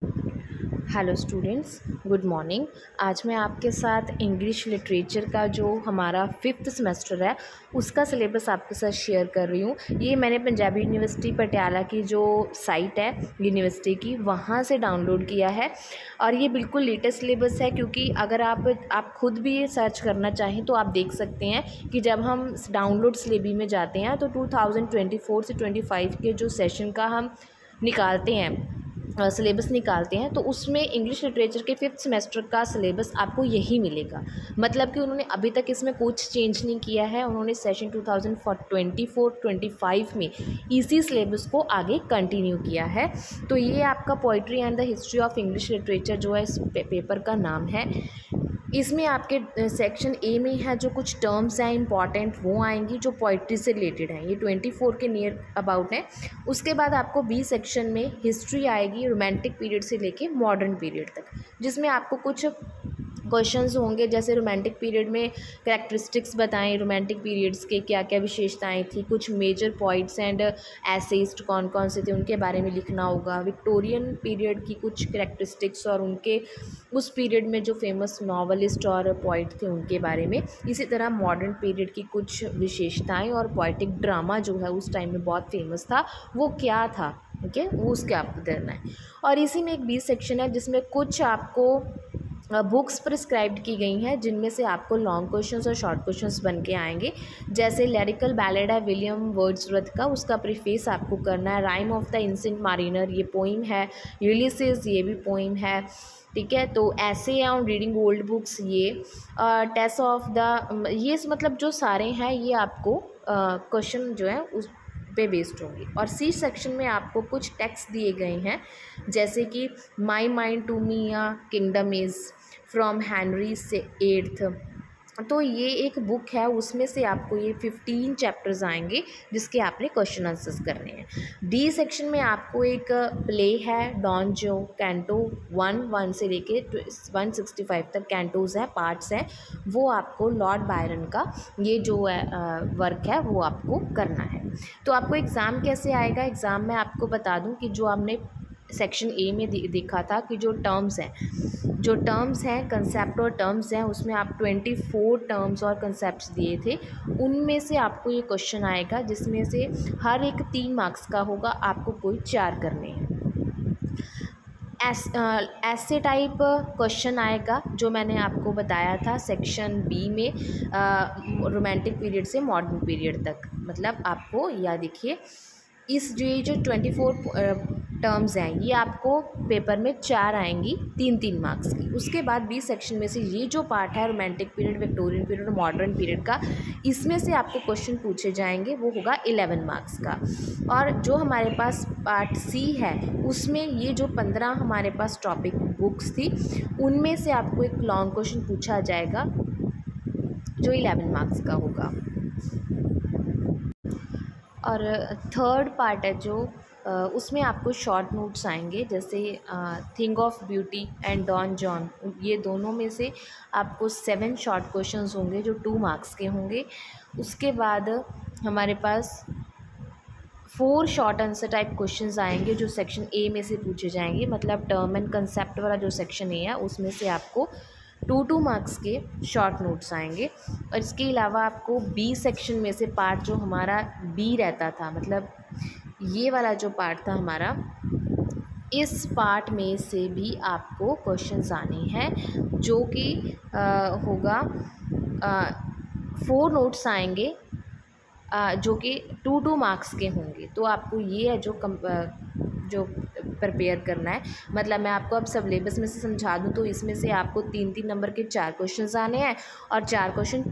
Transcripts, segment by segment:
Hello students, good morning. आज मैं आपके साथ इंग्लिश लिटरेचर का जो हमारा 5th सेमेस्टर है उसका सिलेबस आपके साथ शेयर कर रही हूँ। ये मैंने पंजाबी यूनिवर्सिटी पटियाला की जो साइट है यूनिवर्सिटी की, वहाँ से डाउनलोड किया है और ये बिल्कुल लेटेस्ट सिलेबस है। क्योंकि अगर आप खुद भी ये सर्च करना चाहें तो आप देख सकते हैं कि जब हम डाउनलोड सिलेबी में जाते हैं तो 2024 से 25 के जो सेशन का हम निकालते हैं, सिलेबस निकालते हैं, तो उसमें इंग्लिश लिटरेचर के 5th सेमेस्टर का सिलेबस आपको यही मिलेगा। मतलब कि उन्होंने अभी तक इसमें कुछ चेंज नहीं किया है। उन्होंने सेशन 2024-25 में इसी सिलेबस को आगे कंटिन्यू किया है। तो ये आपका poetry and the history of English literature जो है इस पेपर का नाम है। इसमें आपके सेक्शन ए में है जो कुछ टर्म्स हैं इंपॉर्टेंट, वो आएंगी जो पोइट्री से रिलेटेड हैं। ये 24 के नियर अबाउट हैं। उसके बाद आपको बी सेक्शन में हिस्ट्री आएगी, रोमांटिक पीरियड से लेके मॉडर्न पीरियड तक, जिसमें आपको कुछ क्वेश्चंस होंगे जैसे रोमांटिक पीरियड में कैरेक्टरिस्टिक्स बताएं, रोमांटिक पीरियड्स के क्या क्या विशेषताएं थी, कुछ मेजर पोइट्स एंड एसेइस्ट कौन कौन से थे उनके बारे में लिखना होगा, विक्टोरियन पीरियड की कुछ कैरेक्टरिस्टिक्स और उनके उस पीरियड में जो फेमस नॉवलिस्ट और पोइट थे उनके बारे में। इसी तरह मॉडर्न पीरियड की कुछ विशेषताएँ और पोइटिक ड्रामा जो है उस टाइम में बहुत फेमस था वो क्या था, ठीक है, वो उसके आपको देना है। और इसी में एक बी सेक्शन है जिसमें कुछ आपको बुक्स प्रिस्क्राइब्ड की गई हैं जिनमें से आपको लॉन्ग क्वेश्चंस और शॉर्ट क्वेश्चंस बन के आएंगे। जैसे लिरिकल बैलेड है विलियम वर्ड्सवर्थ का, उसका प्रीफेस आपको करना है। राइम ऑफ द एंशिएंट मारिनर ये पोइम है। यूलिसिस ये भी पोइम है, ठीक है। तो ऐसे ऑन रीडिंग ओल्ड बुक्स ये टेस्ट ऑफ द ये मतलब जो सारे हैं ये आपको क्वेश्चन जो है उस पे बेस्ड होंगी। और सी सेक्शन में आपको कुछ टेक्स्ट दिए गए हैं जैसे कि my mind to me a kingdom is from Henry से 8th। तो ये एक बुक है, उसमें से आपको ये 15 चैप्टर्स आएंगे जिसके आपने क्वेश्चन आंसर्स करने हैं। डी सेक्शन में आपको एक प्ले है डॉन जो कैंटो 1 से लेके 165 तक कैंटोज है, पार्ट्स हैं। वो आपको लॉर्ड बायरन का ये जो है वर्क है वो आपको करना है। तो आपको एग्ज़ाम कैसे आएगा, एग्ज़ाम में आपको बता दूं कि जो हमने सेक्शन ए में देखा था कि जो टर्म्स हैं कंसेप्ट और टर्म्स हैं, उसमें आप 24 टर्म्स और कंसेप्ट्स दिए थे। उनमें से आपको ये क्वेश्चन आएगा जिसमें से हर एक 3 मार्क्स का होगा, आपको कोई 4 करने हैं। ऐसे टाइप क्वेश्चन आएगा जो मैंने आपको बताया था सेक्शन बी में, रोमांटिक पीरियड से मॉडर्न पीरियड तक। मतलब आपको याद देखिए इस जो 24 टर्म्स हैं ये आपको पेपर में 4 आएंगी 3-3 मार्क्स की। उसके बाद बी सेक्शन में से ये जो पार्ट है रोमांटिक पीरियड, विक्टोरियन पीरियड और मॉडर्न पीरियड का, इसमें से आपको क्वेश्चन पूछे जाएंगे, वो होगा 11 मार्क्स का। और जो हमारे पास पार्ट सी है उसमें ये जो 15 हमारे पास टॉपिक बुक्स थी उनमें से आपको एक लॉन्ग क्वेश्चन पूछा जाएगा जो 11 मार्क्स का होगा। और थर्ड पार्ट है जो उसमें आपको शॉर्ट नोट्स आएंगे जैसे thing of beauty and Don Juan, ये दोनों में से आपको 7 शॉर्ट क्वेश्चंस होंगे जो 2 मार्क्स के होंगे। उसके बाद हमारे पास 4 शॉर्ट आंसर टाइप क्वेश्चंस आएंगे जो सेक्शन ए में से पूछे जाएंगे। मतलब टर्म एंड कंसेप्ट वाला जो सेक्शन ए है उसमें से आपको 2 मार्क्स के शॉर्ट नोट्स आएंगे। और इसके अलावा आपको बी सेक्शन में से पार्ट जो हमारा बी रहता था, मतलब ये वाला जो पार्ट था हमारा, इस पार्ट में से भी आपको क्वेश्चंस आने हैं जो कि होगा 4 नोट्स आएंगे जो कि 2 मार्क्स के होंगे। तो आपको ये है जो प्रिपेयर करना है। मतलब मैं आपको अब सिलेबस में से समझा दूं तो इसमें से आपको 3-3 नंबर के 4 क्वेश्चंस आने हैं और 4 क्वेश्चन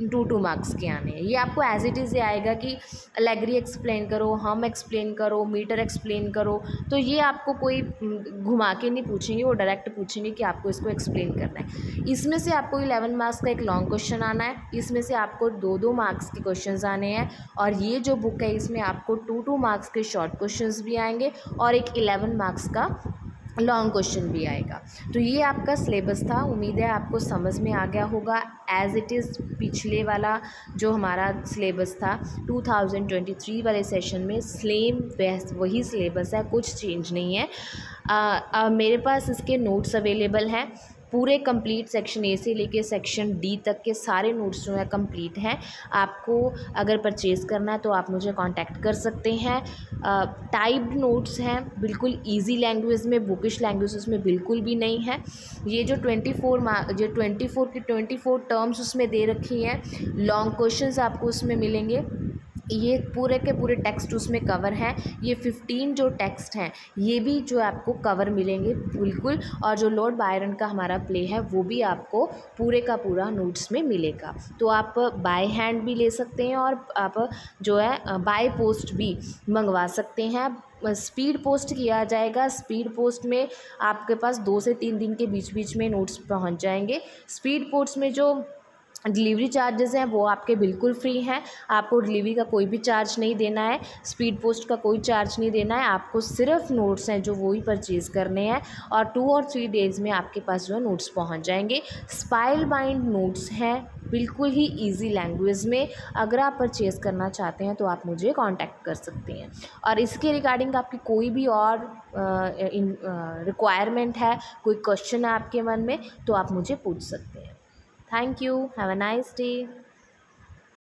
2 मार्क्स के आने हैं। ये आपको एज इट इज़ आएगा कि एलेगरी एक्सप्लेन करो, हम एक्सप्लेन करो, मीटर एक्सप्लेन करो। तो ये आपको कोई घुमा के नहीं पूछेंगे, वो डायरेक्ट पूछेंगे कि आपको इसको एक्सप्लेन करना है। इसमें से आपको 11 मार्क्स का एक लॉन्ग क्वेश्चन आना है, इसमें से आपको 2-2 मार्क्स के क्वेश्चन आने हैं। और ये जो बुक है इसमें आपको 2-2 मार्क्स के शॉर्ट क्वेश्चंस भी आएंगे और एक 11 मार्क्स का लॉन्ग क्वेश्चन भी आएगा। तो ये आपका सिलेबस था। उम्मीद है आपको समझ में आ गया होगा। एज़ इट इज़ पिछले वाला जो हमारा सिलेबस था 2023 वाले सेशन में सेम वही सिलेबस है, कुछ चेंज नहीं है। मेरे पास इसके नोट्स अवेलेबल हैं पूरे कंप्लीट, सेक्शन ए से लेके सेक्शन डी तक के सारे नोट्स जो है कंप्लीट हैं। आपको अगर परचेज़ करना है तो आप मुझे कांटेक्ट कर सकते हैं। टाइप्ड नोट्स हैं, बिल्कुल इजी लैंग्वेज में, बुकिश लैंग्वेज उसमें बिल्कुल भी नहीं है। ये जो 24 की 24 टर्म्स उसमें दे रखी हैं, लॉन्ग क्वेश्चंस आपको उसमें मिलेंगे। ये पूरे के पूरे टेक्स्ट उसमें कवर हैं। ये 15 जो टेक्स्ट हैं ये भी जो आपको कवर मिलेंगे बिल्कुल, और जो लॉर्ड बायरन का हमारा प्ले है वो भी आपको पूरे का पूरा नोट्स में मिलेगा। तो आप बाय हैंड भी ले सकते हैं और आप जो है बाय पोस्ट भी मंगवा सकते हैं। स्पीड पोस्ट किया जाएगा। स्पीड पोस्ट में आपके पास 2 से 3 दिन के बीच बीच में नोट्स पहुंच जाएंगे। स्पीड पोस्ट में जो डिलीवरी चार्जेस हैं वो आपके बिल्कुल फ्री हैं। आपको डिलीवरी का कोई भी चार्ज नहीं देना है, स्पीड पोस्ट का कोई चार्ज नहीं देना है। आपको सिर्फ नोट्स हैं जो वही परचेज़ करने हैं और 2 और 3 डेज़ में आपके पास जो है नोट्स पहुंच जाएंगे। स्पाइल बाइंड नोट्स हैं, बिल्कुल ही इजी लैंग्वेज में। अगर आप परचेज़ करना चाहते हैं तो आप मुझे कांटेक्ट कर सकते हैं। और इसके रिगार्डिंग आपकी कोई भी और रिक्वायरमेंट है, कोई क्वेश्चन है आपके मन में, तो आप मुझे पूछ सकते हैं। Thank you. Have a nice day.